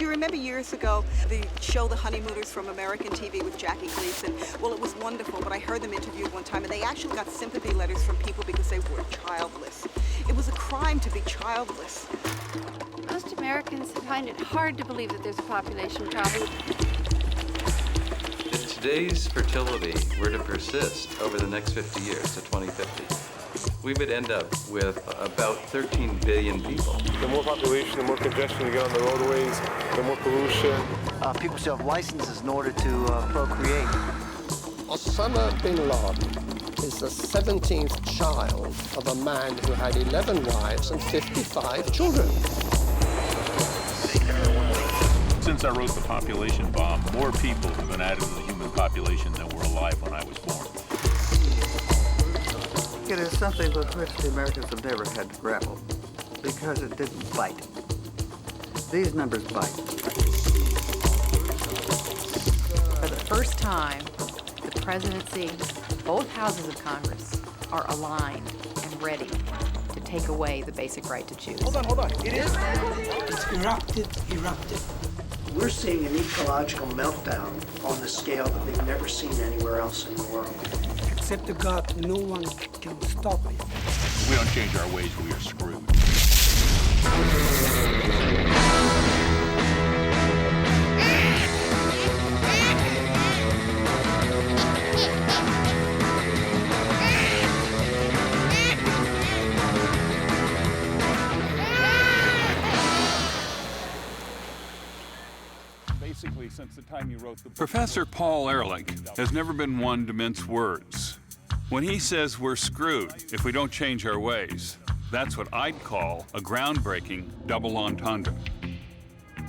Do you remember years ago the show The Honeymooners from American TV with Jackie Gleason? Well, it was wonderful, but I heard them interviewed one time, and they actually got sympathy letters from people because they were childless. It was a crime to be childless. Most Americans find it hard to believe that there's a population problem. If today's fertility were to persist over the next 50 years to 2050, we would end up with about 13 billion people. The more population, the more congestion you get on the roadways, the more pollution. People should have licenses in order to procreate. Osama bin Laden is the 17th child of a man who had 11 wives and 55 children. Since I wrote The Population Bomb, more people have been added to the human population than were alive when I was born. It is something with which the Americans have never had to grapple because it didn't bite. These numbers bite. For the first time, the presidency, both houses of Congress are aligned and ready to take away the basic right to choose. Hold on. It is. It's erupted. We're seeing an ecological meltdown on the scale that they've never seen anywhere else in the world. Except to God, no one can stop it. If we don't change our ways, we are screwed. Basically, since the time you wrote the book, Professor Paul Ehrlich has never been one to mince words. When he says we're screwed if we don't change our ways, that's what I'd call a groundbreaking double entendre.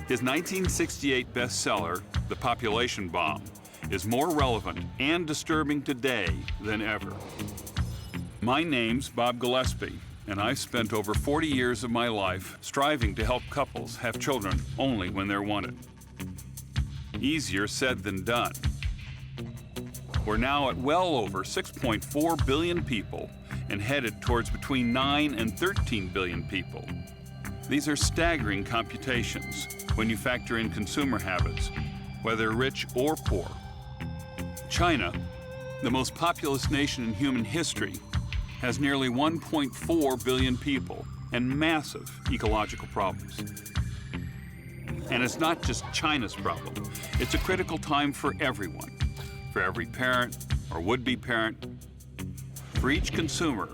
His 1968 bestseller, The Population Bomb, is more relevant and disturbing today than ever. My name's Bob Gillespie, and I've spent over 40 years of my life striving to help couples have children only when they're wanted. Easier said than done. We're now at well over 6.4 billion people and headed towards between 9 and 13 billion people. These are staggering computations when you factor in consumer habits, whether rich or poor. China, the most populous nation in human history, has nearly 1.4 billion people and massive ecological problems. And it's not just China's problem. It's a critical time for everyone, for every parent or would-be parent, for each consumer,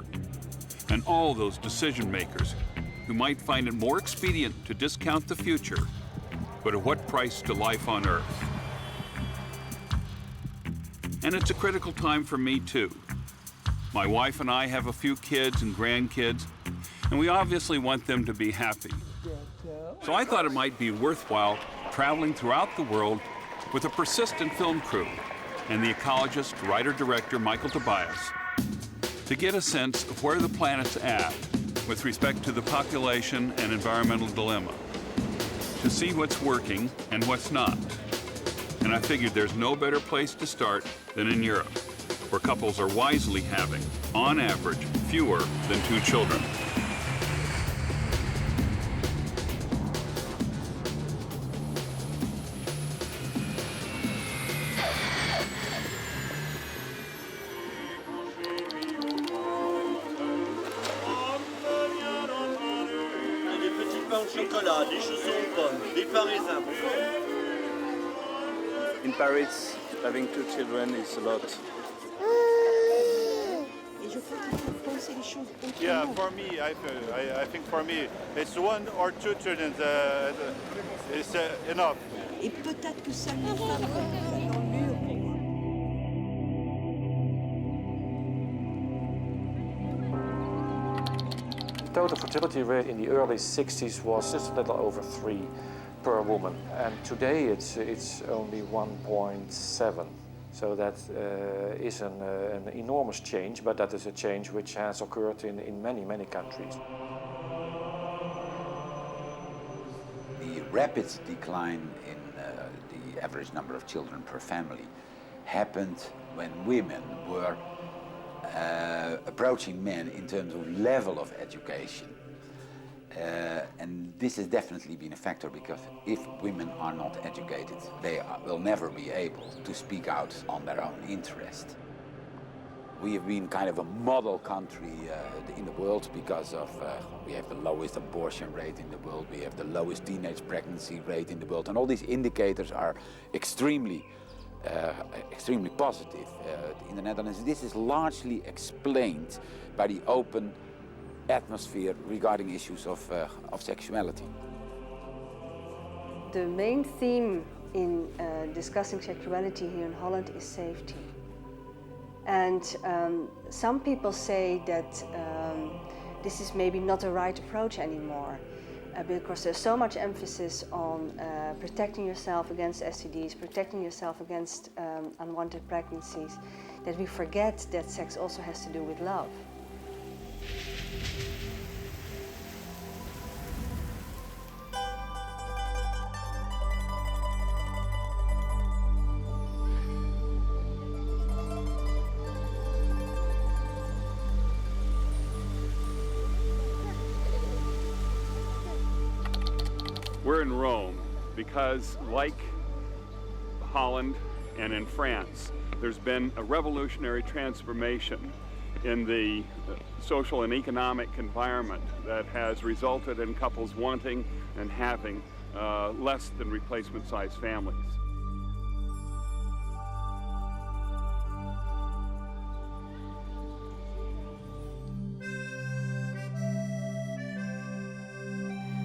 and all those decision makers who might find it more expedient to discount the future, but at what price to life on Earth? And it's a critical time for me too. My wife and I have a few kids and grandkids, and we obviously want them to be happy. So I thought it might be worthwhile traveling throughout the world with a persistent film crew and the ecologist, writer-director Michael Tobias to get a sense of where the planet's at with respect to the population and environmental dilemma, to see what's working and what's not. And I figured there's no better place to start than in Europe, where couples are wisely having, on average, fewer than 2 children. In Paris, having 2 children is a lot. Yeah, for me, I think for me, it's 1 or 2 children is enough. Et peut-être que ça nous fera dans le mur. Total fertility rate in the early 60s was just a little over 3 per woman, and today it's only 1.7. So that is an enormous change, but that is a change which has occurred in many countries. The rapid decline in the average number of children per family happened when women were approaching men in terms of level of education. And this has definitely been a factor, because if women are not educated, they will never be able to speak out on their own interest. We have been kind of a model country in the world because of we have the lowest abortion rate in the world, we have the lowest teenage pregnancy rate in the world, and all these indicators are extremely positive in the Netherlands. This is largely explained by the open atmosphere regarding issues of sexuality. The main theme in discussing sexuality here in Holland is safety. And some people say that this is maybe not the right approach anymore, because there's so much emphasis on protecting yourself against STDs, protecting yourself against unwanted pregnancies, that we forget that sex also has to do with love. We're in Rome because, like Holland and in France, there's been a revolutionary transformation in the social and economic environment that has resulted in couples wanting and having less than replacement-sized families.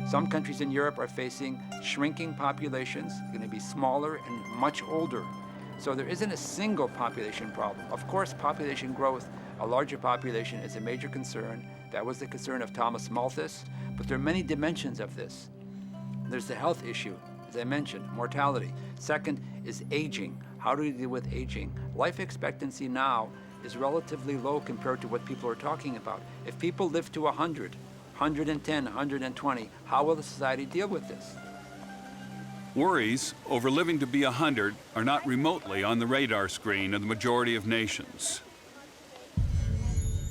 Some countries in Europe are facing shrinking populations, going to be smaller and much older. So there isn't a single population problem. Of course, population growth, a larger population, is a major concern. That was the concern of Thomas Malthus, but there are many dimensions of this. There's the health issue, as I mentioned, mortality. Second is aging. How do we deal with aging? Life expectancy now is relatively low compared to what people are talking about. If people live to 100, 110, 120, how will the society deal with this? Worries over living to be 100 are not remotely on the radar screen of the majority of nations.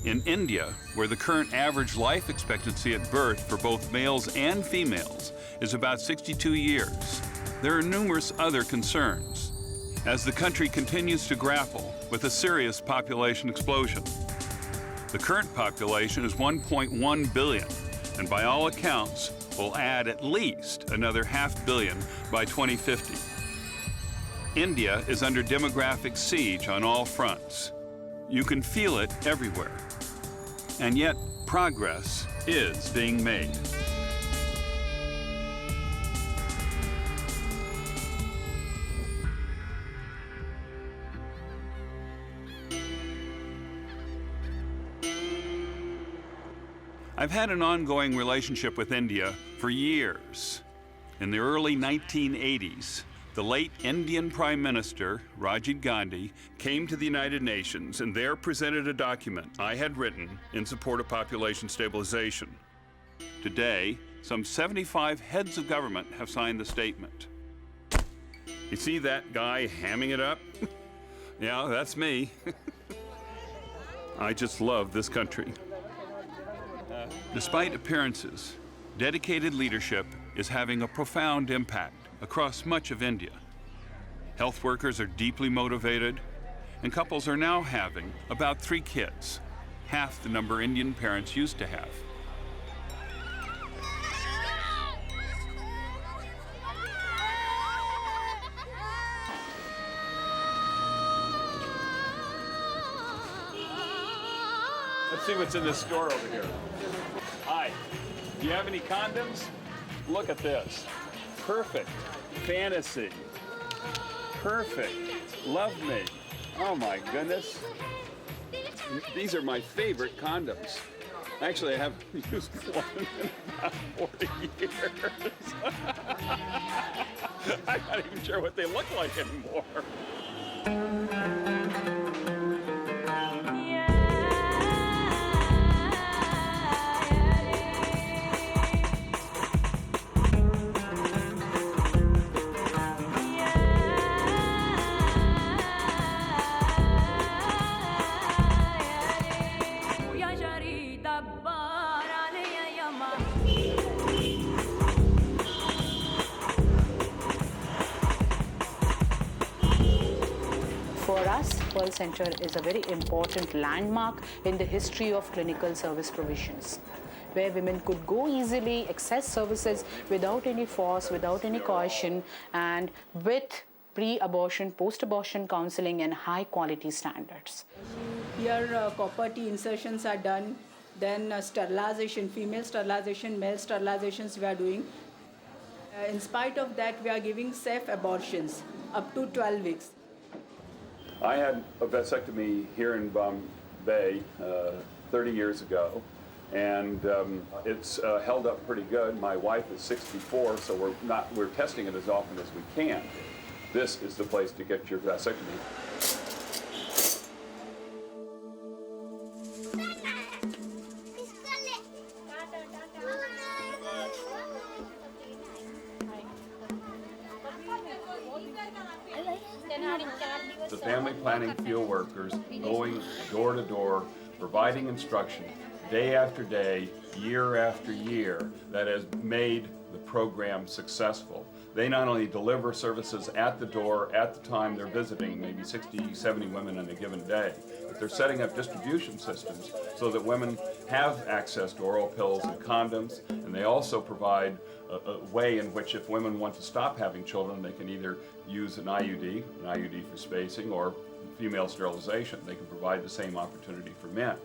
In India, where the current average life expectancy at birth for both males and females is about 62 years, there are numerous other concerns as the country continues to grapple with a serious population explosion. The current population is 1.1 billion, and by all accounts, will add at least another $500 million by 2050. India is under demographic siege on all fronts. You can feel it everywhere. And yet, progress is being made. I've had an ongoing relationship with India for years. In the early 1980s, the late Indian Prime Minister, Rajiv Gandhi, came to the United Nations and there presented a document I had written in support of population stabilization. Today, some 75 heads of government have signed the statement. You see that guy hamming it up? Yeah, that's me. I just love this country. Despite appearances, dedicated leadership is having a profound impact across much of India. Health workers are deeply motivated, and couples are now having about 3 kids, half the number Indian parents used to have. Let's see what's in this store over here. Hi, do you have any condoms? Look at this. Perfect. Fantasy. Perfect. Love me. Oh my goodness. These are my favorite condoms. Actually, I haven't used one in about 40 years. I'm not even sure what they look like anymore. Pearl Center is a very important landmark in the history of clinical service provisions, where women could go easily, access services without any force, without any coercion, and with pre-abortion, post-abortion counseling and high-quality standards. Here, copper T insertions are done, then sterilization, female sterilization, male sterilizations we are doing. In spite of that, we are giving safe abortions up to 12 weeks. I had a vasectomy here in Bombay 30 years ago, and it's held up pretty good. My wife is 64, so we're testing it as often as we can. This is the place to get your vasectomy. The family planning field workers going door to door, providing instruction day after day, year after year, that has made the program successful. They not only deliver services at the door at the time they're visiting, maybe 60, 70 women on a given day, but they're setting up distribution systems so that women have access to oral pills and condoms, and they also provide a way in which if women want to stop having children, they can either use an IUD for spacing, or female sterilization. They can provide the same opportunity for men.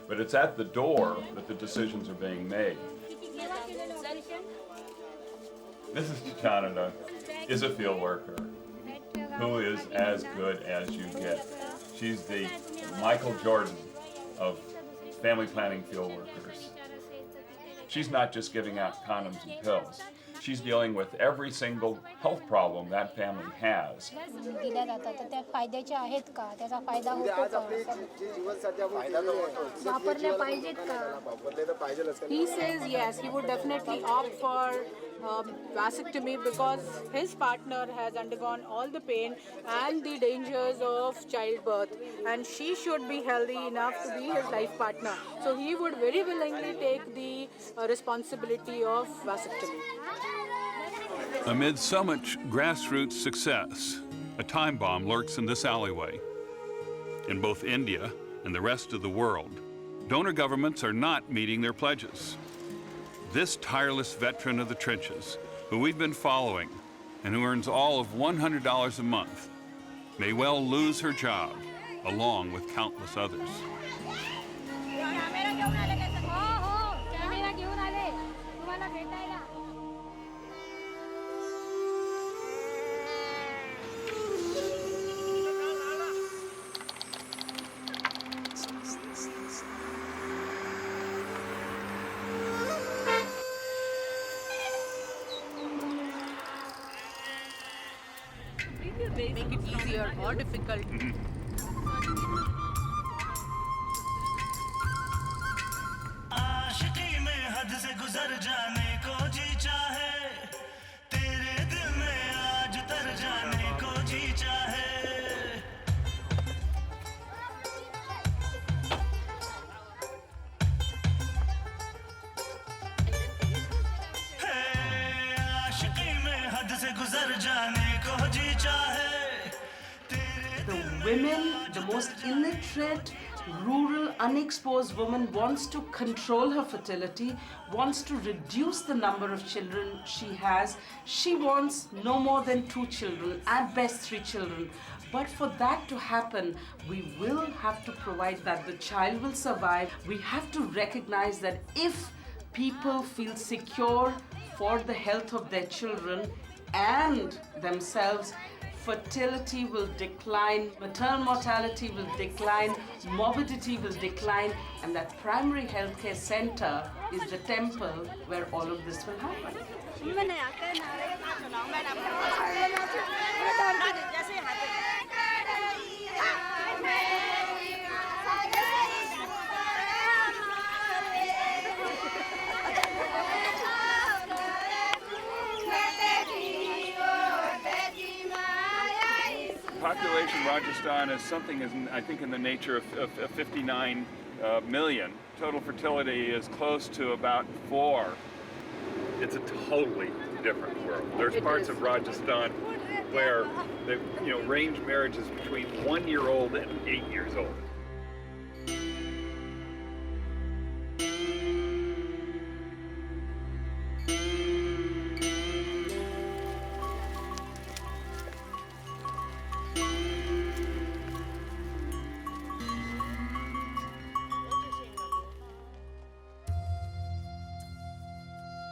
But it's at the door that the decisions are being made. Mrs. Chanada is a field worker who is as good as you get. She's the Michael Jordan of family planning field workers. She's not just giving out condoms and pills. She's dealing with every single health problem that family has. He says yes, he would definitely opt for vasectomy because his partner has undergone all the pain and the dangers of childbirth, and she should be healthy enough to be his life partner. So he would very willingly take the responsibility of vasectomy. Amid so much grassroots success, a time bomb lurks in this alleyway. In both India and the rest of the world, donor governments are not meeting their pledges. This tireless veteran of the trenches, who we've been following and who earns all of $100 a month, may well lose her job, along with countless others. Make it easier or difficult. Women, the most illiterate, rural, unexposed woman, wants to control her fertility, wants to reduce the number of children she has. She wants no more than 2 children, at best 3 children. But for that to happen, we will have to provide that the child will survive. We have to recognize that if people feel secure for the health of their children and themselves, fertility will decline, maternal mortality will decline, morbidity will decline, and that primary healthcare center is the temple where all of this will happen. Population Rajasthan is something, I think, in the nature of 59 million. Total fertility is close to about 4. It's a totally different world. There's parts of Rajasthan where the range marriage is between 1 year old and 8 years old.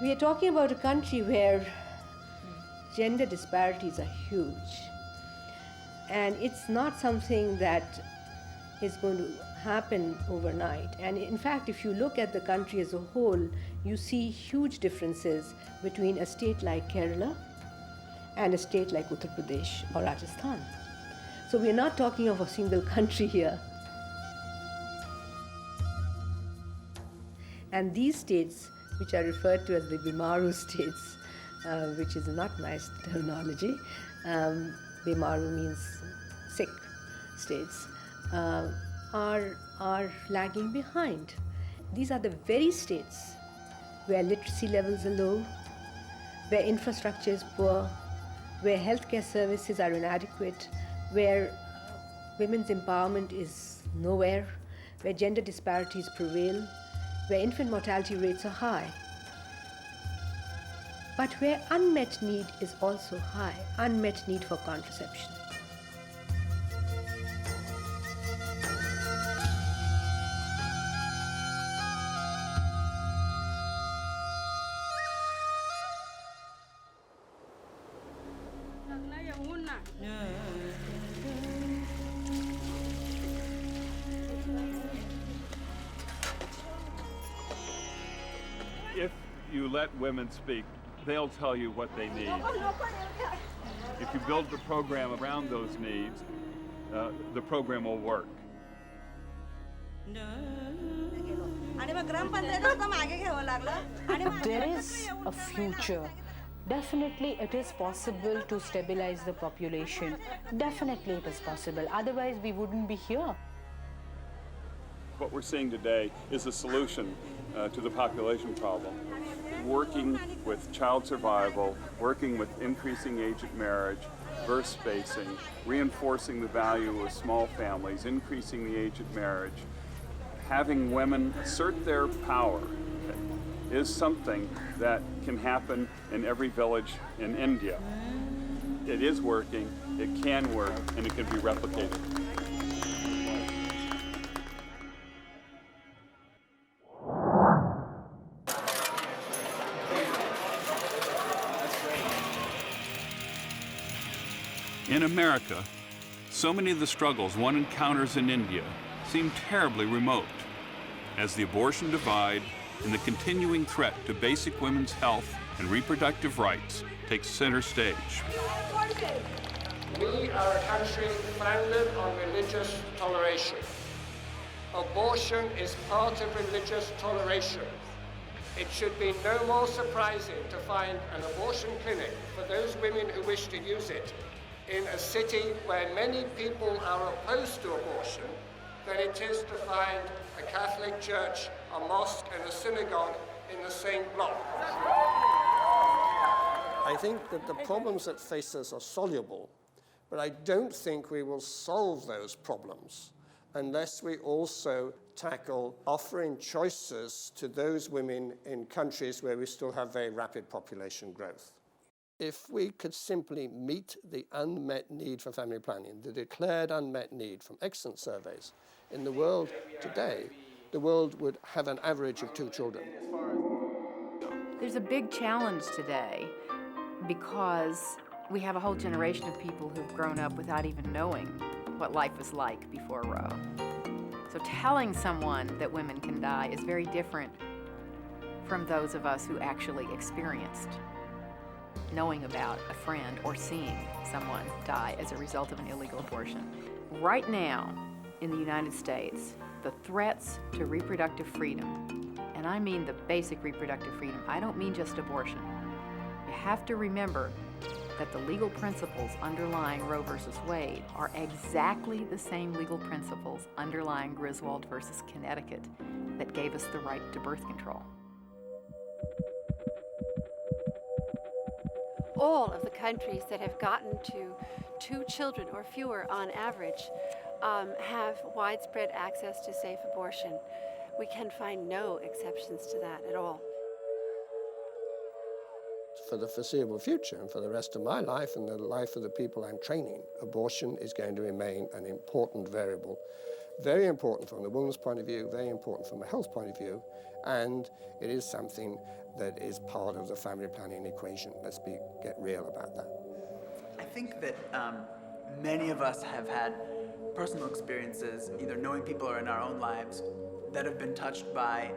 We are talking about a country where gender disparities are huge, and it's not something that is going to happen overnight. And in fact, if you look at the country as a whole, you see huge differences between a state like Kerala and a state like Uttar Pradesh or Rajasthan. So we're not talking of a single country here. And these states, which are referred to as the Bimaru states, which is a not nice terminology. Bimaru means sick states, are lagging behind. These are the very states where literacy levels are low, where infrastructure is poor, where healthcare services are inadequate, where women's empowerment is nowhere, where gender disparities prevail, where infant mortality rates are high, but where unmet need is also high, unmet need for contraception. If you let women speak, they'll tell you what they need. If you build the program around those needs, the program will work. There is a future. Definitely it is possible to stabilize the population. Definitely it is possible. Otherwise we wouldn't be here. What we're seeing today is a solution to the population problem. Working with child survival, working with increasing age at marriage, birth spacing, reinforcing the value of small families, increasing the age at marriage, having women assert their power is something that can happen in every village in India. It is working, it can work, and it can be replicated. In America, so many of the struggles one encounters in India seem terribly remote, as the abortion divide and the continuing threat to basic women's health and reproductive rights takes center stage. We are a country founded on religious toleration. Abortion is part of religious toleration. It should be no more surprising to find an abortion clinic for those women who wish to use it in a city where many people are opposed to abortion than it is to find a Catholic church, a mosque and a synagogue in the same block. I think that the problems that face us are soluble, but I don't think we will solve those problems unless we also tackle offering choices to those women in countries where we still have very rapid population growth. If we could simply meet the unmet need for family planning, the declared unmet need from excellent surveys, in the world today, the world would have an average of 2 children. There's a big challenge today because we have a whole generation of people who've grown up without even knowing what life was like before Roe. So telling someone that women can die is very different from those of us who actually experienced knowing about a friend or seeing someone die as a result of an illegal abortion. Right now, in the United States, the threats to reproductive freedom, and I mean the basic reproductive freedom, I don't mean just abortion. You have to remember that the legal principles underlying Roe versus Wade are exactly the same legal principles underlying Griswold versus Connecticut that gave us the right to birth control. all of the countries that have gotten to 2 children or fewer on average have widespread access to safe abortion. We can find no exceptions to that at all. For the foreseeable future and for the rest of my life and the life of the people I'm training, abortion is going to remain an important variable. Very important from the woman's point of view, very important from a health point of view, and it is something that is part of the family planning equation. Let's get real about that. I think that many of us have had personal experiences, either knowing people or in our own lives, that have been touched by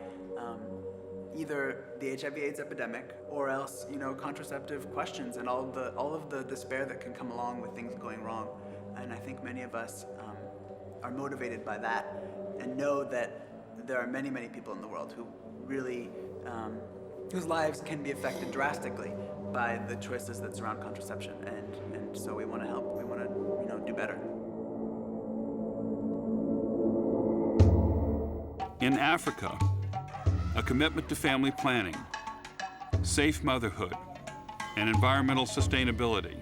either the HIV/AIDS epidemic or else, contraceptive questions and all of the despair that can come along with things going wrong. And I think many of us are motivated by that and know that there are many, many people in the world who really, whose lives can be affected drastically by the choices that surround contraception. And so we want to help. We want to, do better. In Africa, a commitment to family planning, safe motherhood, and environmental sustainability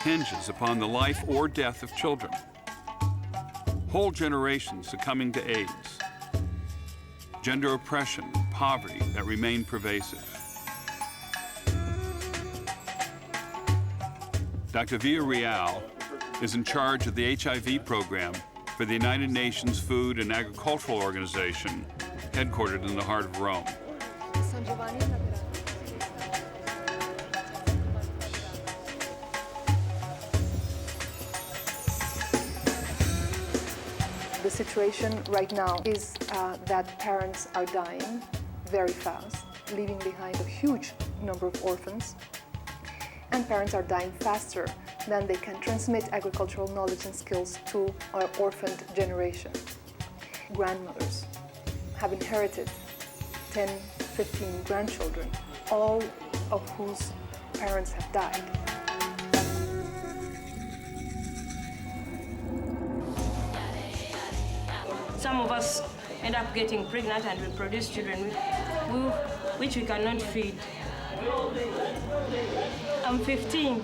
hinges upon the life or death of children. Whole generations succumbing to AIDS, gender oppression, poverty that remain pervasive. Dr. Villarreal is in charge of the HIV program for the United Nations Food and Agricultural Organization, headquartered in the heart of Rome. The situation right now is that parents are dying very fast, leaving behind a huge number of orphans. And parents are dying faster than they can transmit agricultural knowledge and skills to our orphaned generation. Grandmothers have inherited 10, 15 grandchildren, all of whose parents have died. Some of us end up getting pregnant and we produce children which we cannot feed. I'm 15.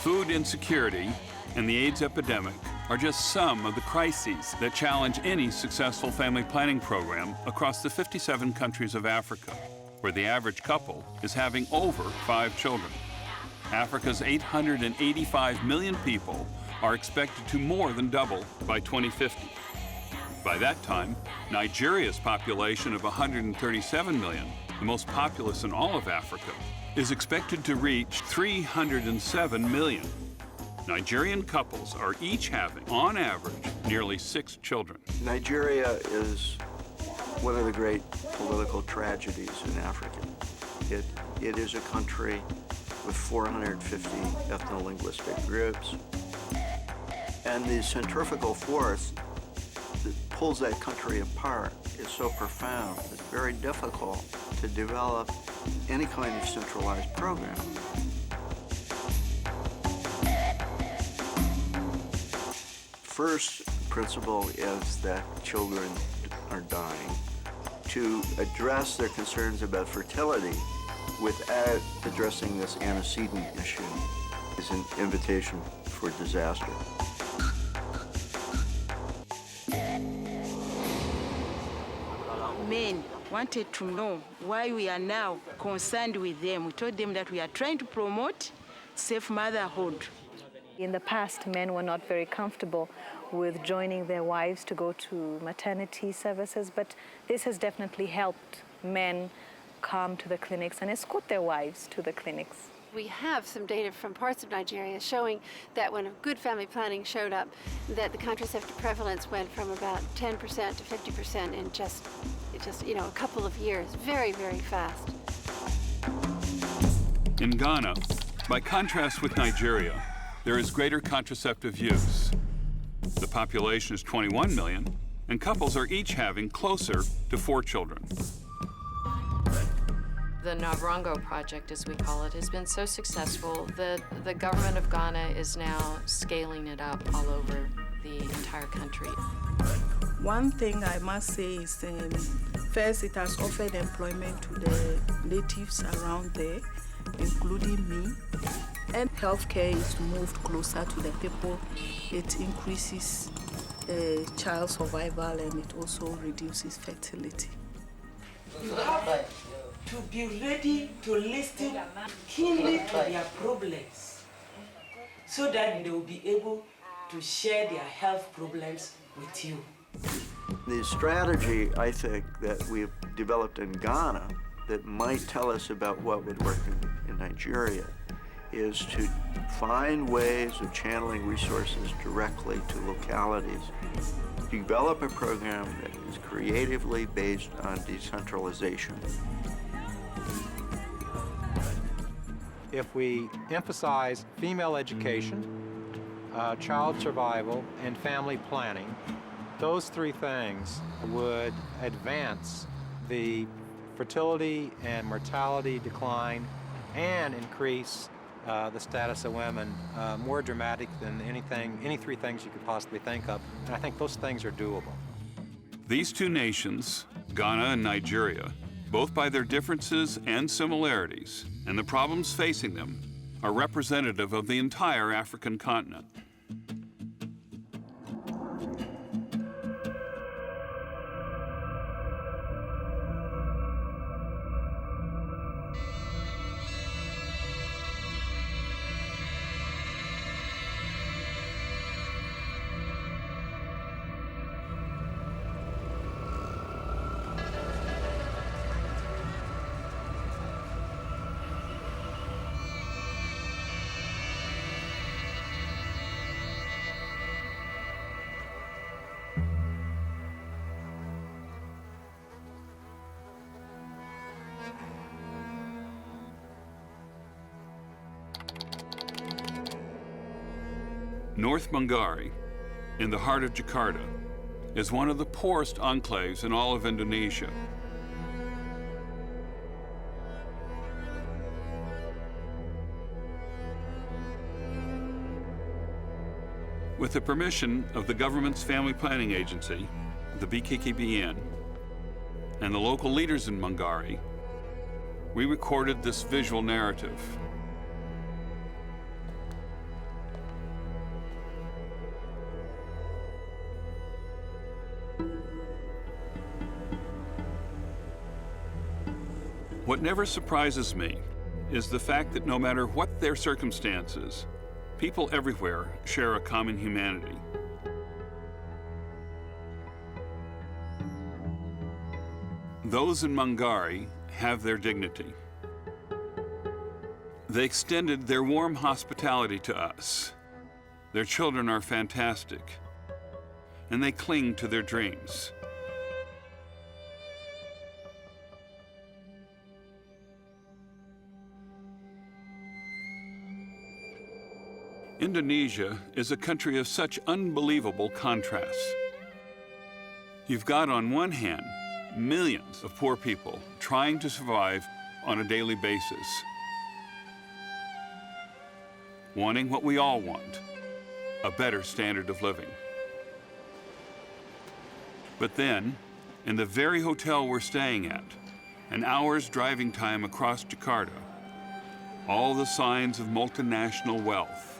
Food insecurity and the AIDS epidemic are just some of the crises that challenge any successful family planning program across the 57 countries of Africa, where the average couple is having over 5 children. Africa's 885 million people are expected to more than double by 2050. By that time, Nigeria's population of 137 million, the most populous in all of Africa, is expected to reach 307 million. Nigerian couples are each having, on average, nearly 6 children. Nigeria is one of the great political tragedies in Africa. It is a country with 450 ethno-linguistic groups. And the centrifugal force that pulls that country apart is so profound, it's very difficult to develop any kind of centralized program. First principle is that children are dying. To address their concerns about fertility without addressing this antecedent issue is an invitation for disaster. Men wanted to know why we are now concerned with them. We told them that we are trying to promote safe motherhood. In the past, men were not very comfortable with joining their wives to go to maternity services, but this has definitely helped men come to the clinics and escort their wives to the clinics. We have some data from parts of Nigeria showing that when good family planning showed up, that the contraceptive prevalence went from about 10% to 50% in just a couple of years. Very, very fast. In Ghana, by contrast with Nigeria, there is greater contraceptive use. The population is 21 million, and couples are each having closer to 4 children. The Navrongo project, as we call it, has been so successful that the government of Ghana is now scaling it up all over the entire country. One thing I must say is, first, it has offered employment to the natives around there. including me. And healthcare is moved closer to the people. It increases child survival and it also reduces fertility. You have to be ready to listen keenly to their problems so that they will be able to share their health problems with you. The strategy, I think, that we've developed in Ghana that might tell us about what would work in Nigeria is to find ways of channeling resources directly to localities. Develop a program that is creatively based on decentralization. If we emphasize female education, child survival, and family planning, those three things would advance the fertility and mortality decline and increase the status of women more dramatic than any three things you could possibly think of. And I think those things are doable. These two nations, Ghana and Nigeria, both by their differences and similarities, and the problems facing them, are representative of the entire African continent. North Manggarai, in the heart of Jakarta, is one of the poorest enclaves in all of Indonesia. With the permission of the government's family planning agency, the BKKBN, and the local leaders in Manggarai, we recorded this visual narrative. What never surprises me is the fact that no matter what their circumstances, people everywhere share a common humanity. Those in Manggarai have their dignity. They extended their warm hospitality to us. Their children are fantastic, and they cling to their dreams. Indonesia is a country of such unbelievable contrasts. You've got, on one hand, millions of poor people trying to survive on a daily basis, wanting what we all want, a better standard of living. But then, in the very hotel we're staying at, an hour's driving time across Jakarta, all the signs of multinational wealth.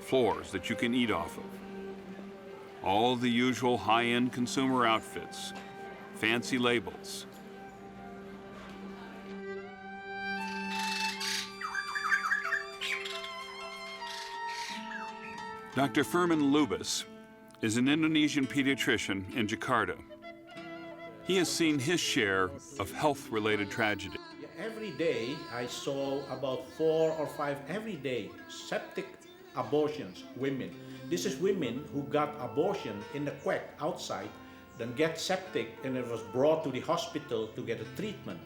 Floors that you can eat off of. All the usual high-end consumer outfits, fancy labels. Dr. Firman Lubis is an Indonesian pediatrician in Jakarta. He has seen his share of health-related tragedy. Every day I saw about 4 or 5 every day septic abortions, women. This is women who got abortion in the quack outside, then get septic and it was brought to the hospital to get a treatment.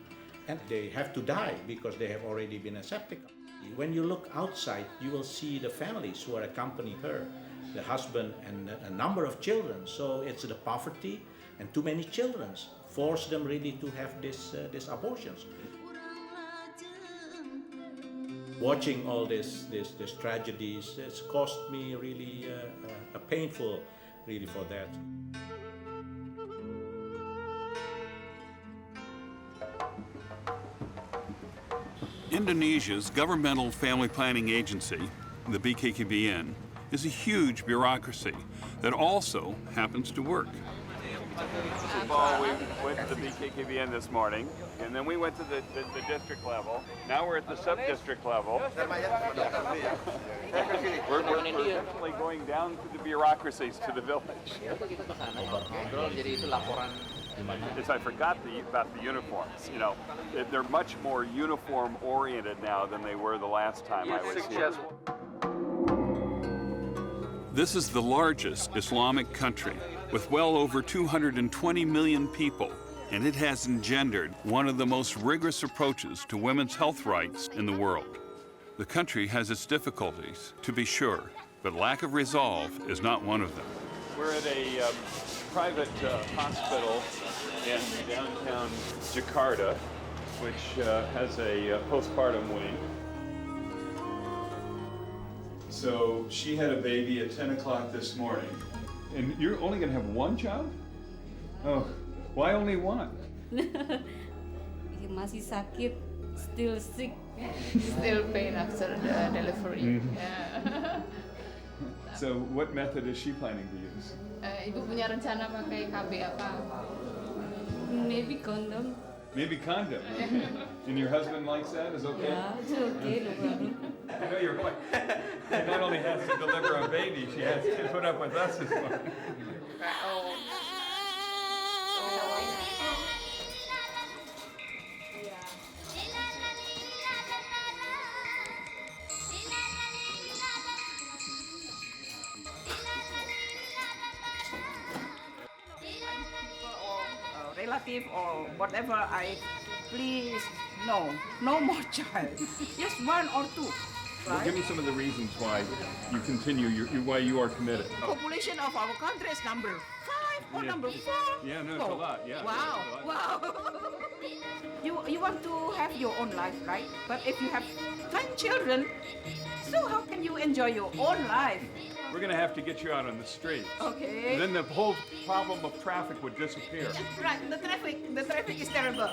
And they have to die because they have already been a septic. When you look outside, you will see the families who are accompanying her, the husband and a number of children. So it's the poverty and too many children force them really to have these abortions. Watching all these tragedies, it's cost me really a painful, really, for that. Indonesia's governmental family planning agency, the BKKBN, is a huge bureaucracy that also happens to work. So, Paul, we went to the BKKBN this morning, and then we went to the district level. Now we're at the sub-district level. We're definitely going down to the bureaucracies, to the village. Yes, I forgot about the uniforms. You know, they're much more uniform-oriented now than they were the last time I was here. This is the largest Islamic country with well over 220 million people, and it has engendered one of the most rigorous approaches to women's health rights in the world. The country has its difficulties, to be sure, but lack of resolve is not one of them. We're at a private hospital in downtown Jakarta, which has a postpartum wing. So she had a baby at 10 o'clock this morning. And you're only going to have one child? Oh, why only one? Masih sakit, still sick. Still pain after the delivery. Mm-hmm. Yeah. So what method is she planning to use? Ibu punya rencana pakai KB apa? Maybe condom. Maybe condom. Okay. And your husband likes that? Is okay? Yeah, it's okay, no problem. I know your wife. She not only has to deliver a baby, she has to put up with us as well. Relative or whatever, please, no more child, just one or two. Well, Right? give me some of the reasons why you continue, why you are committed. Population of our country is number 5 or Yeah. number 4. Yeah, no, it's a lot. Yeah. Wow, it's a lot. wow. You want to have your own life, right? But if you have 10 children, so how can you enjoy your own life? We're going to have to get you out on the street. Okay. And then the whole problem of traffic would disappear. Right, the traffic is terrible.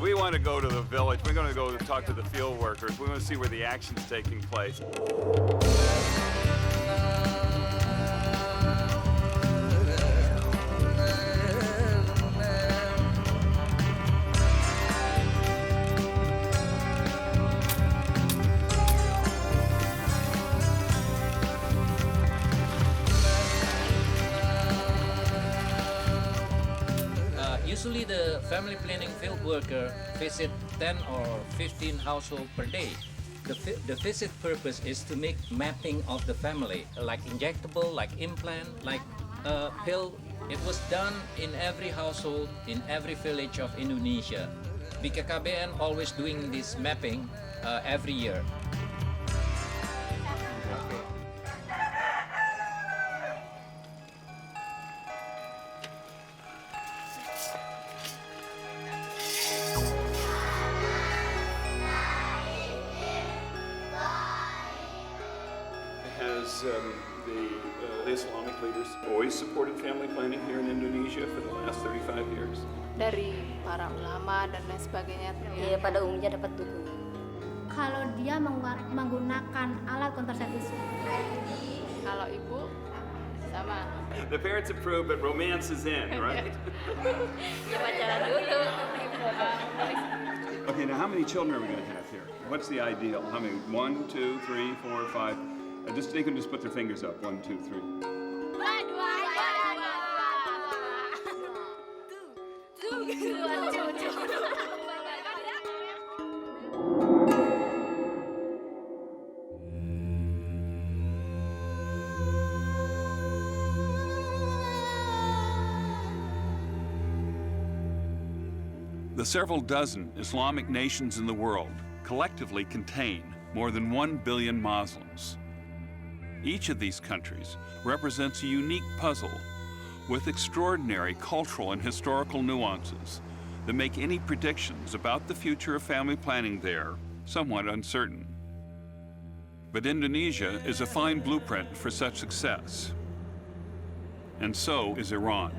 We want to go to the village. We're going to go talk to the field workers. We want to see where the action's taking place. Usually the family planning field worker visit 10 or 15 households per day. The visit purpose is to make mapping of the family, like injectable, like implant, like pill. It was done in every household, in every village of Indonesia. BKKBN always doing this mapping every year. Has the Islamic leaders always supported family planning here in Indonesia for the last 35 years? Dari para ulama dan lain sebagainya. Ya, pada umumnya dapat dukung. Kalau dia menggunakan alat kontrasepsi. Kalau ibu sama. The parents approve, but romance is in, right? Ya pacaran dulu. Okay, now how many children are we going to have here? What's the ideal? How many? 1, 2, 3, 4, 5? They can just put their fingers up. 1, 2, 3. The several dozen Islamic nations in the world collectively contain more than 1 billion Muslims. Each of these countries represents a unique puzzle with extraordinary cultural and historical nuances that make any predictions about the future of family planning there somewhat uncertain. But Indonesia is a fine blueprint for such success. And so is Iran.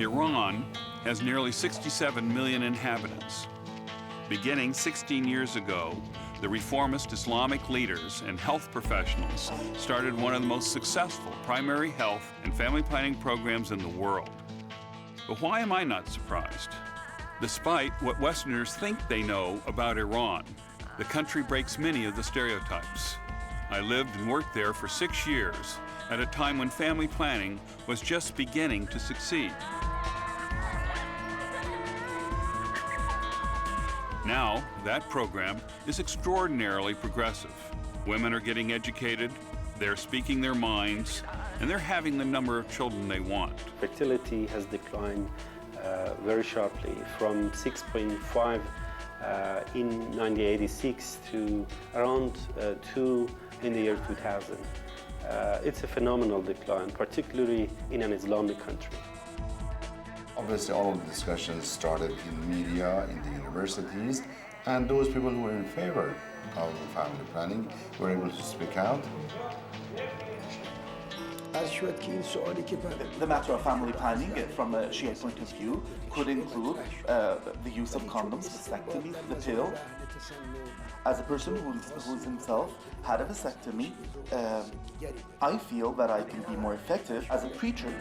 Iran has nearly 67 million inhabitants. Beginning 16 years ago, the reformist Islamic leaders and health professionals started one of the most successful primary health and family planning programs in the world. But why am I not surprised? Despite what Westerners think they know about Iran, the country breaks many of the stereotypes. I lived and worked there for 6 years at a time when family planning was just beginning to succeed. Now, that program is extraordinarily progressive. Women are getting educated, they're speaking their minds, and they're having the number of children they want. Fertility has declined very sharply from 6.5 in 1986 to around 2 in the year 2000. It's a phenomenal decline, particularly in an Islamic country. Obviously, all of the discussions started in the media, in the universities, and those people who were in favor of family planning were able to speak out. The matter of family planning from a Shia point of view could include the use of condoms, vasectomy, the pill. As a person who's himself had a vasectomy, I feel that I can be more effective as a preacher.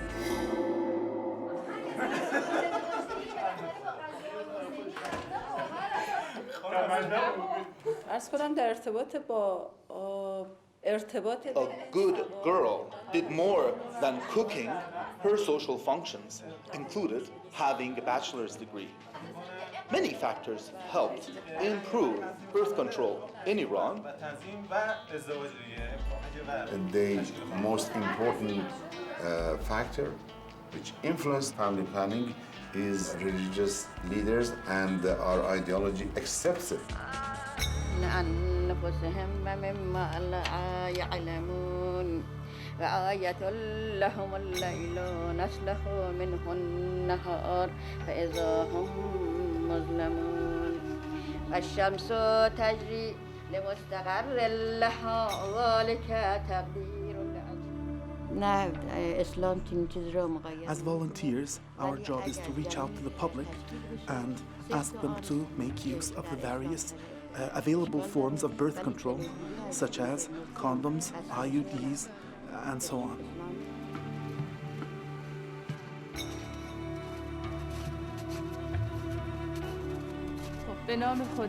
A good girl did more than cooking. Her social functions included having a bachelor's degree. Many factors helped improve birth control in Iran. The most important factor which influenced family planning is religious leaders, and our ideology accepts it. وآية لهم الليل نسلخ منه النهار فإذا هم مظلمون الشمس تجري لمستقر لها ذلك تقدير As volunteers, our job is to reach out to the public and ask them to make use of the various available forms of birth control, such as condoms, IUDs, and so on. For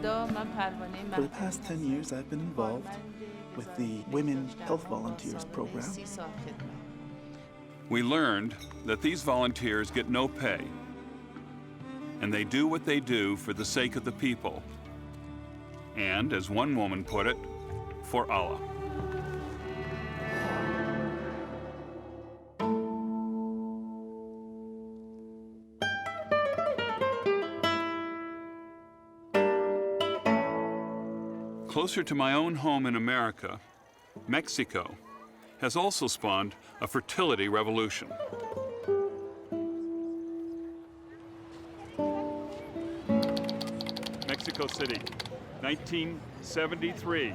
the past 10 years, I've been involved with the Women Health Volunteers program. We learned that these volunteers get no pay, and they do what they do for the sake of the people, and, as one woman put it, for Allah. Closer to my own home in America, Mexico has also spawned a fertility revolution. Mexico City, 1973.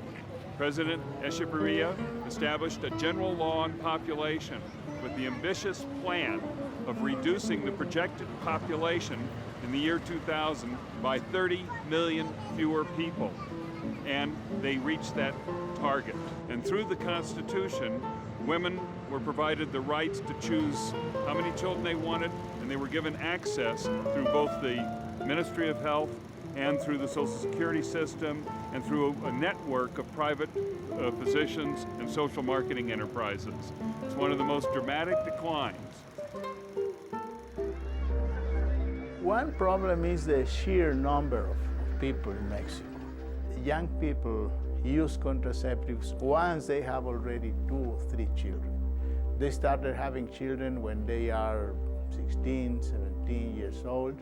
President Echeverria established a general law on population with the ambitious plan of reducing the projected population in the year 2000 by 30 million fewer people. And they reached that target. And through the Constitution, women were provided the rights to choose how many children they wanted, and they were given access through both the Ministry of Health and through the Social Security system and through a network of private physicians and social marketing enterprises. It's one of the most dramatic declines. One problem is the sheer number of people in Mexico. Young people use contraceptives once they have already 2 or 3 children. They started having children when they are 16, 17 years old.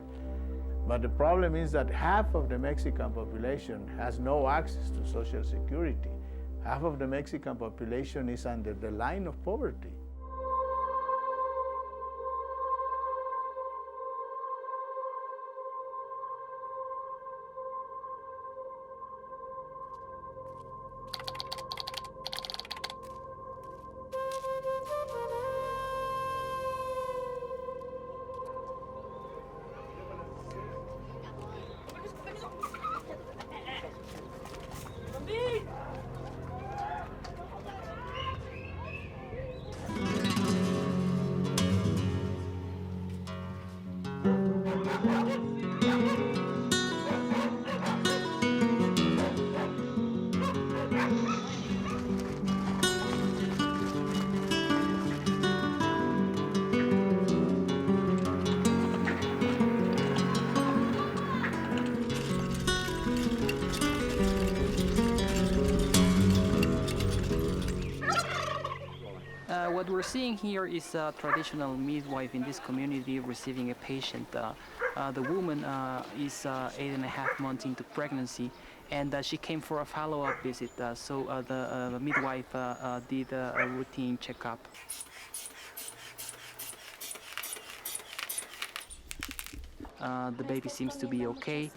But the problem is that half of the Mexican population has no access to Social Security. Half of the Mexican population is under the line of poverty. What we're seeing here is a traditional midwife in this community receiving a patient. The woman is 8.5 months into pregnancy, and she came for a follow-up visit. So the midwife did a routine checkup. The baby seems to be okay.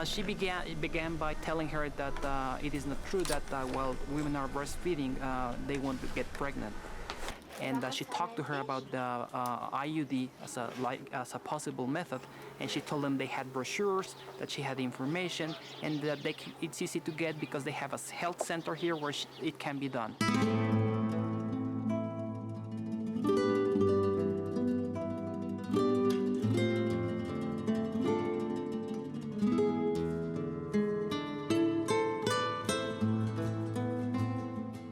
She began by telling her that it is not true that while women are breastfeeding, they won't get pregnant. And she talked to her about the IUD as a possible method, and she told them they had brochures, that she had information, and that it's easy to get because they have a health center here where it can be done.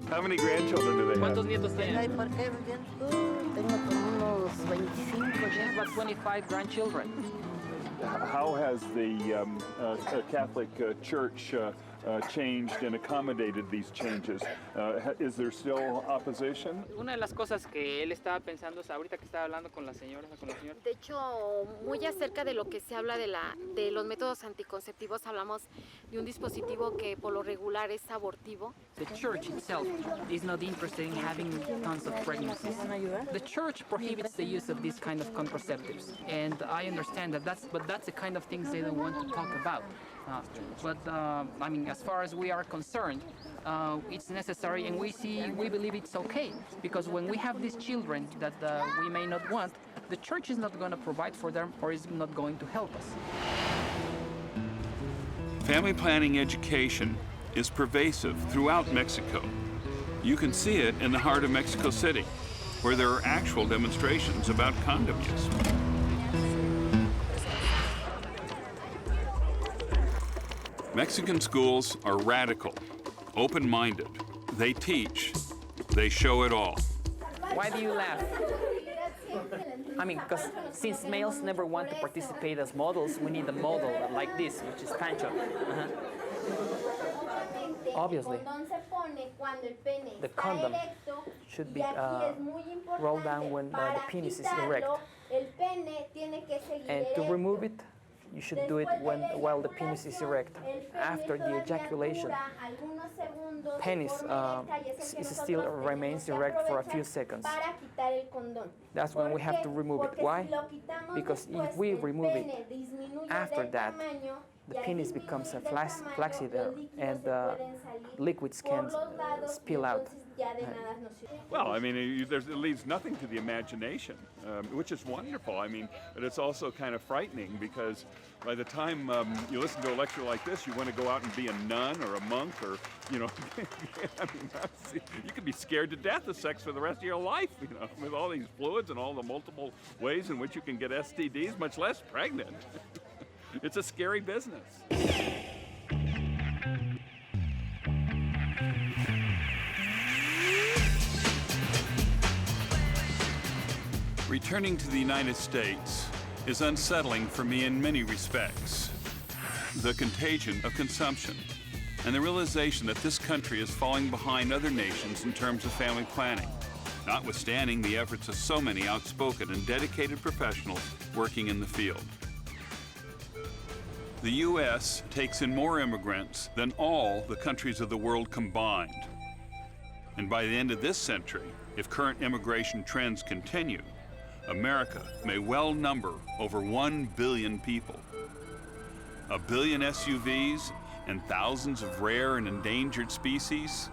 How many grandchildren do they have? ¿Cuántos nietos tienen? She has about 25 grandchildren. How has the Catholic Church changed and accommodated these changes? Is there still opposition? Una de las cosas que él estaba pensando es ahorita que estaba hablando con la señora. De hecho, muy acerca de lo que se habla de los métodos anticonceptivos, hablamos de un dispositivo que por lo regular es abortivo. The church itself is not interested in having tons of pregnancies. The church prohibits the use of these kind of contraceptives, and I understand that that's the kind of things they don't want to talk about. I mean, as far as we are concerned, it's necessary, and we believe it's okay, because when we have these children that we may not want, the church is not going to provide for them or is not going to help us. Family planning education is pervasive throughout Mexico. You can see it in the heart of Mexico City, where there are actual demonstrations about condom use. Mexican schools are radical, open-minded. They teach, they show it all. Why do you laugh? I mean, because since males never want to participate as models, we need a model like this, which is Pancho. Obviously, the condom should be rolled down when the penis is erect. And to remove it, you should do it while the penis is erect. After the ejaculation, penis still remains erect for a few seconds. That's when we have to remove it. Why? Because if we remove it after that, the penis becomes flaccid and liquids can spill out. Well, I mean, it leaves nothing to the imagination, which is wonderful. I mean, but it's also kind of frightening because by the time you listen to a lecture like this, you want to go out and be a nun or a monk or, you know, I mean, you could be scared to death of sex for the rest of your life, you know, with all these fluids and all the multiple ways in which you can get STDs, much less pregnant. It's a scary business. Returning to the United States is unsettling for me in many respects. The contagion of consumption and the realization that this country is falling behind other nations in terms of family planning, notwithstanding the efforts of so many outspoken and dedicated professionals working in the field. The U.S. takes in more immigrants than all the countries of the world combined. And by the end of this century, if current immigration trends continue, America may well number over 1 billion people. 1 billion SUVs and thousands of rare and endangered species.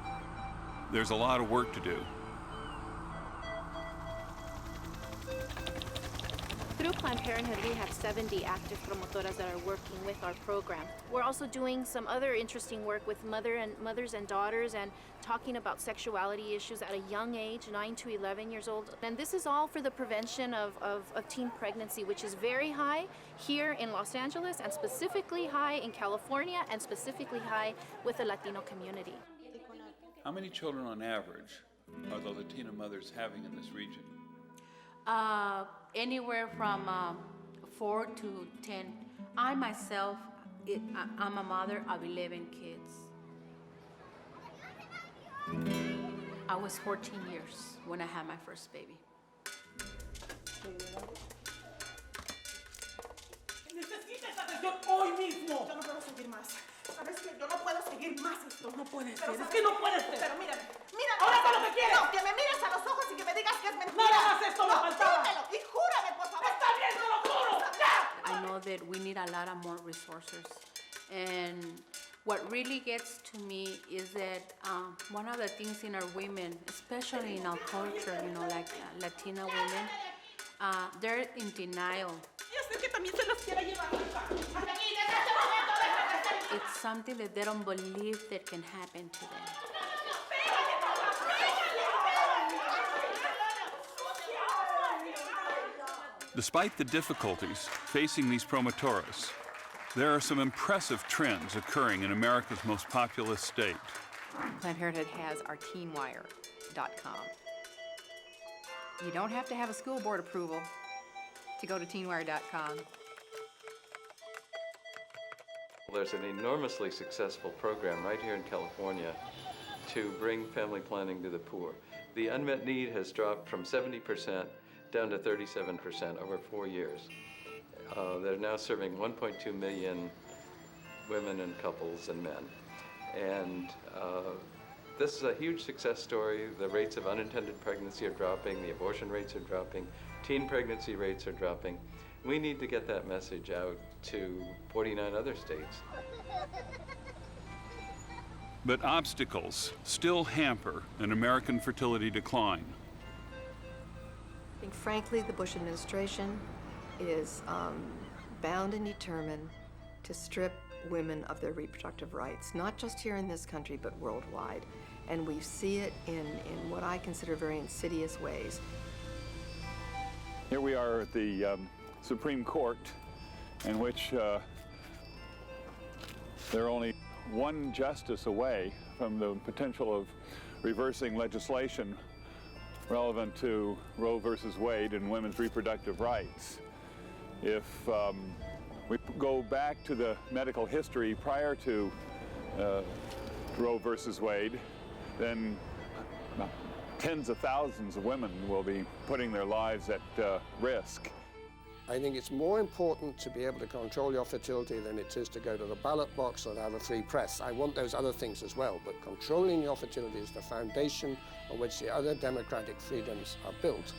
There's a lot of work to do. Through Planned Parenthood, we have 70 active promotoras that are working with our program. We're also doing some other interesting work with mothers and daughters and talking about sexuality issues at a young age, 9 to 11 years old. And this is all for the prevention of teen pregnancy, which is very high here in Los Angeles and specifically high in California and specifically high with the Latino community. How many children on average are the Latina mothers having in this region? Anywhere from 4 to 10. I myself, I'm a mother of 11 kids. I was 14 years when I had my first baby. Necesitas atención hoy mismo. Yo no puedo seguir más. ¿Sabes qué? Yo no puedo seguir más esto. No puede ser. Es que no puede ser. Pero mírame. Mírame. Ahora haz lo que quieres. No, que me mires a los ojos y que me digas que es mentira. Nada más esto me faltaba. Dímelo y júrame, por favor. Está bien, te lo juro. Ya. I know that we need a lot of more resources. And what really gets to me is that one of the things in our women, especially in our culture, you know, like Latina women, they're in denial. It's something that they don't believe that can happen to them. Despite the difficulties facing these promotoras, there are some impressive trends occurring in America's most populous state. Planned Parenthood has our teenwire.com. You don't have to have a school board approval to go to teenwire.com. There's an enormously successful program right here in California to bring family planning to the poor. The unmet need has dropped from 70% down to 37% over 4 years. They're now serving 1.2 million women and couples and men. And this is a huge success story. The rates of unintended pregnancy are dropping, the abortion rates are dropping, teen pregnancy rates are dropping. We need to get that message out to 49 other states. But obstacles still hamper an American fertility decline. I think, frankly, the Bush administration is bound and determined to strip women of their reproductive rights, not just here in this country, but worldwide. And we see it in what I consider very insidious ways. Here we are at the Supreme Court, in which they're only one justice away from the potential of reversing legislation relevant to Roe versus Wade and women's reproductive rights. If we go back to the medical history prior to Roe versus Wade, then tens of thousands of women will be putting their lives at risk. I think it's more important to be able to control your fertility than it is to go to the ballot box or have a free press. I want those other things as well, but controlling your fertility is the foundation on which the other democratic freedoms are built.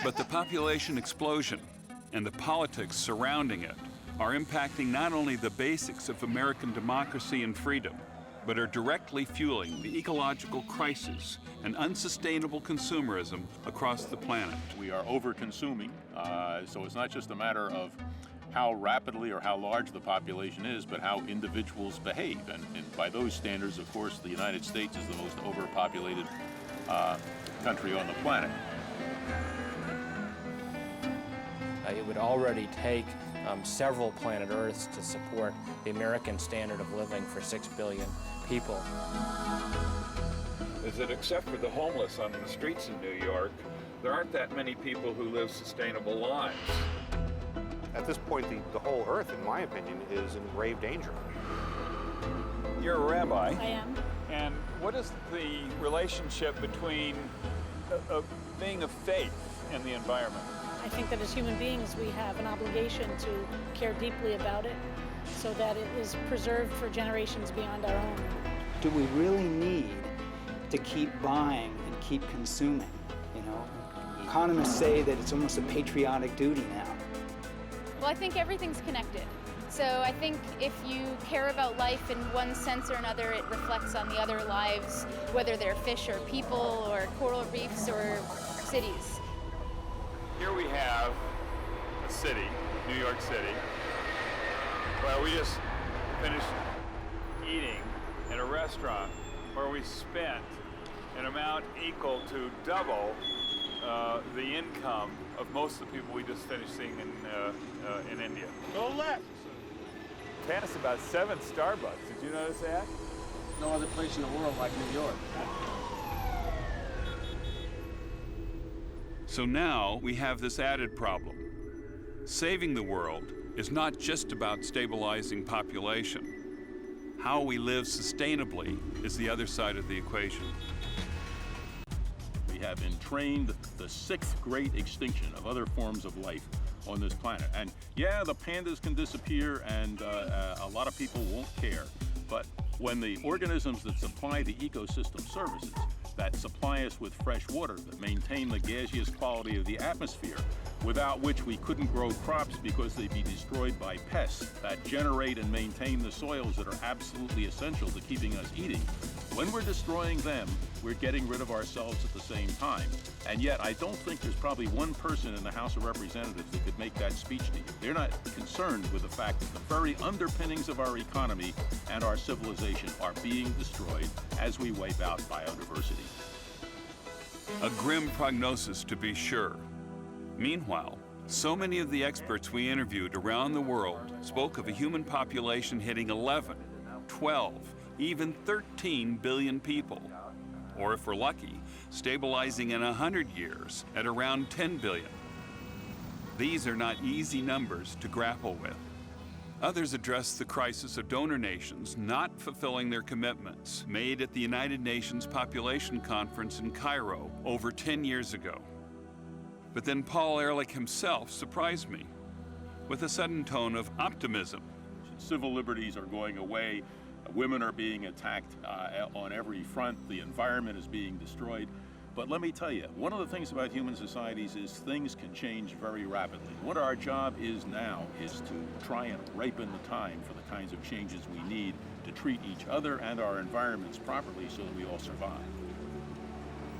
But the population explosion and the politics surrounding it are impacting not only the basics of American democracy and freedom, but are directly fueling the ecological crisis and unsustainable consumerism across the planet. We are over-consuming, so it's not just a matter of how rapidly or how large the population is, but how individuals behave. And by those standards, of course, the United States is the most overpopulated country on the planet. It would already take several planet Earths to support the American standard of living for 6 billion people. Is that except for the homeless on the streets in New York, there aren't that many people who live sustainable lives. At this point, the whole Earth, in my opinion, is in grave danger. You're a rabbi. I am. And what is the relationship between being of faith and the environment? I think that as human beings, we have an obligation to care deeply about it so that it is preserved for generations beyond our own. Do we really need to keep buying and keep consuming? You know, economists say that it's almost a patriotic duty now. Well, I think everything's connected. So I think if you care about life in one sense or another, it reflects on the other lives, whether they're fish or people or coral reefs or cities. Here we have a city, New York City, where we just finished eating in a restaurant where we spent an amount equal to double the income of most of the people we just finished seeing in India. Go left. Passed about 7 Starbucks. Did you notice that? No other place in the world like New York. So now we have this added problem. Saving the world is not just about stabilizing population. How we live sustainably is the other side of the equation. We have entrained the 6th great extinction of other forms of life on this planet. And yeah, the pandas can disappear and a lot of people won't care. But when the organisms that supply the ecosystem services, that supply us with fresh water, that maintain the gaseous quality of the atmosphere, without which we couldn't grow crops because they'd be destroyed by pests, that generate and maintain the soils that are absolutely essential to keeping us eating, when we're destroying them, we're getting rid of ourselves at the same time. And yet, I don't think there's probably one person in the House of Representatives that could make that speech to you. They're not concerned with the fact that the very underpinnings of our economy and our civilization are being destroyed as we wipe out biodiversity. A grim prognosis, to be sure. Meanwhile, so many of the experts we interviewed around the world spoke of a human population hitting 11, 12, even 13 billion people. Or if we're lucky, stabilizing in 100 years at around 10 billion. These are not easy numbers to grapple with. Others address the crisis of donor nations not fulfilling their commitments made at the United Nations Population Conference in Cairo over 10 years ago. But then Paul Ehrlich himself surprised me with a sudden tone of optimism. Civil liberties are going away. Women are being attacked on every front. The environment is being destroyed. But let me tell you, one of the things about human societies is things can change very rapidly. What our job is now is to try and ripen the time for the kinds of changes we need to treat each other and our environments properly so that we all survive.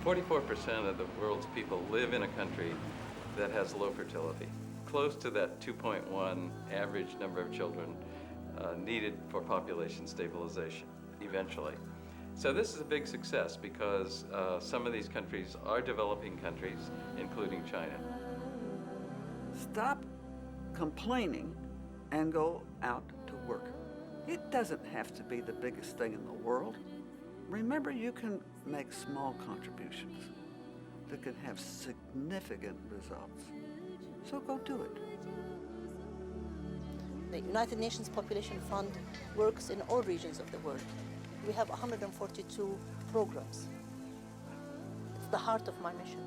44% of the world's people live in a country that has low fertility, close to that 2.1 average number of children needed for population stabilization eventually. So this is a big success because some of these countries are developing countries, including China. Stop complaining and go out to work. It doesn't have to be the biggest thing in the world. Remember, you can make small contributions that can have significant results. So go do it. The United Nations Population Fund works in all regions of the world. We have 142 programs. It's the heart of my mission.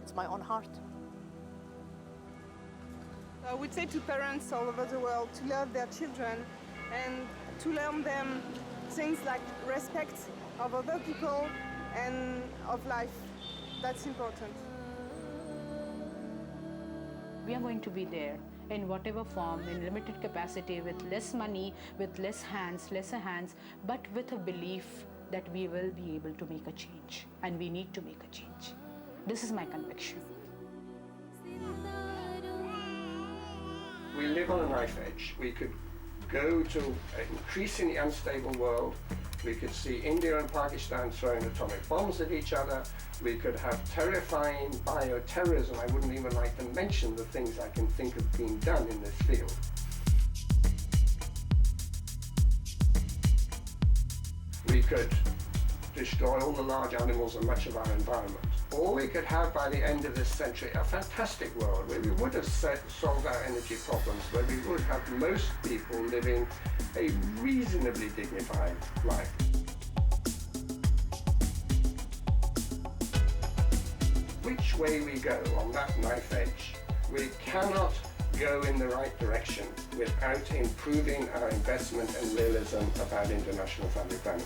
It's my own heart. I would say to parents all over the world to love their children and to learn them things like respect of other people and of life. That's important. We are going to be there in whatever form, in limited capacity, with less money, with lesser hands, but with a belief that we will be able to make a change, and we need to make a change. This is my conviction. We live on a knife edge. We could go to an increasingly unstable world. We could see India and Pakistan throwing atomic bombs at each other. We could have terrifying bioterrorism. I wouldn't even like to mention the things I can think of being done in this field. We could destroy all the large animals and much of our environment. Or we could have, by the end of this century, a fantastic world where we would have solved our energy problems, where we would have most people living a reasonably dignified life. Which way we go on that knife edge, we cannot go in the right direction without improving our investment and realism about international family planning.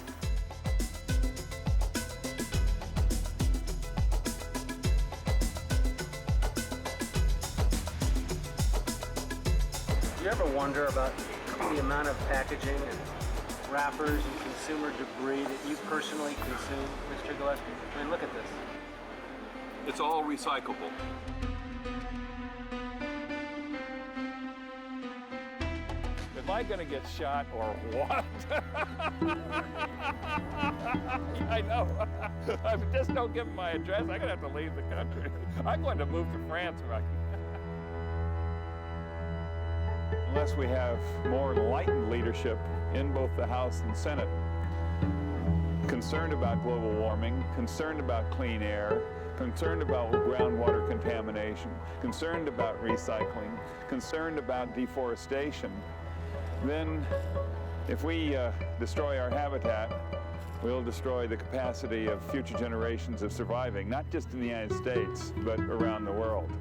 Do you ever wonder about the amount of packaging and wrappers and consumer debris that you personally consume, Mr. Gillespie? I mean, look at this. It's all recyclable. Am I going to get shot or what? I know. Just don't give them my address. I'm going to have to leave the country. I'm going to move to France, Rocky. Unless we have more enlightened leadership in both the House and Senate, concerned about global warming, concerned about clean air, concerned about groundwater contamination, concerned about recycling, concerned about deforestation, then if we destroy our habitat, we'll destroy the capacity of future generations of surviving, not just in the United States, but around the world.